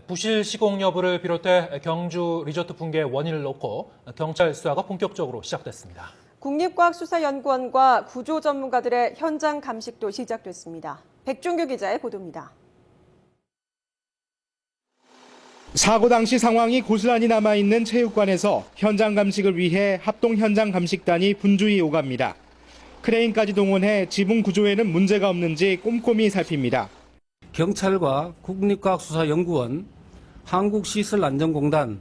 부실 시공 여부를 비롯해 경주 리조트 붕괴의 원인을 놓고 경찰 수사가 본격적으로 시작됐습니다. 국립과학수사연구원과 구조 전문가들의 현장 감식도 시작됐습니다. 백종규 기자의 보도입니다. 사고 당시 상황이 고스란히 남아있는 체육관에서 현장 감식을 위해 합동 현장 감식단이 분주히 오갑니다. 크레인까지 동원해 지붕 구조에는 문제가 없는지 꼼꼼히 살핍니다. 경찰과 국립과학수사연구원, 한국시설안전공단,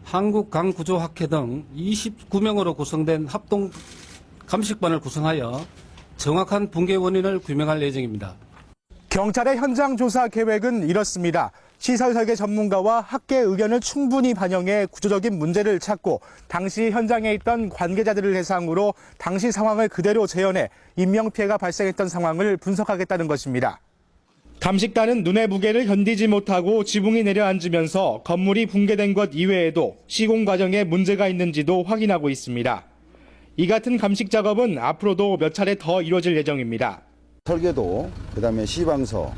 한국강구조학회 등 29명으로 구성된 합동 감식반을 구성하여 정확한 붕괴 원인을 규명할 예정입니다. 경찰의 현장 조사 계획은 이렇습니다. 시설 설계 전문가와 학계 의견을 충분히 반영해 구조적인 문제를 찾고 당시 현장에 있던 관계자들을 대상으로 당시 상황을 그대로 재현해 인명피해가 발생했던 상황을 분석하겠다는 것입니다. 감식단은 눈의 무게를 견디지 못하고 지붕이 내려앉으면서 건물이 붕괴된 것 이외에도 시공 과정에 문제가 있는지도 확인하고 있습니다. 이 같은 감식 작업은 앞으로도 몇 차례 더 이루어질 예정입니다. 설계도, 그다음에 시방서,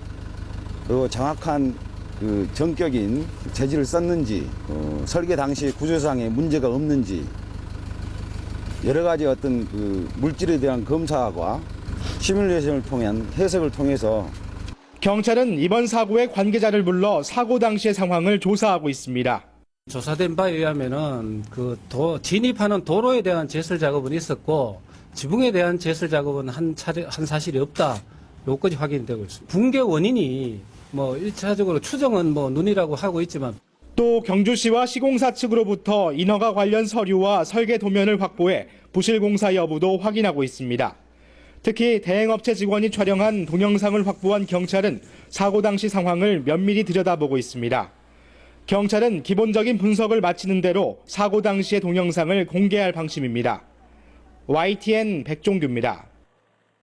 그리고 정확한 전격인 재질을 썼는지, 설계 당시 구조상에 문제가 없는지, 여러 가지 어떤 물질에 대한 검사와 시뮬레이션을 통한 해석을 통해서 경찰은 이번 사고의 관계자를 불러 사고 당시의 상황을 조사하고 있습니다. 조사된 바에 의하면은 진입하는 도로에 대한 제설 작업은 있었고 지붕에 대한 제설 작업은 한 사실이 없다. 요까지 확인되고 있습니다. 붕괴 원인이 1차적으로 추정은 눈이라고 하고 있지만 또 경주시와 시공사 측으로부터 인허가 관련 서류와 설계 도면을 확보해 부실 공사 여부도 확인하고 있습니다. 특히 대행업체 직원이 촬영한 동영상을 확보한 경찰은 사고 당시 상황을 면밀히 들여다보고 있습니다. 경찰은 기본적인 분석을 마치는 대로 사고 당시의 동영상을 공개할 방침입니다. YTN 백종규입니다.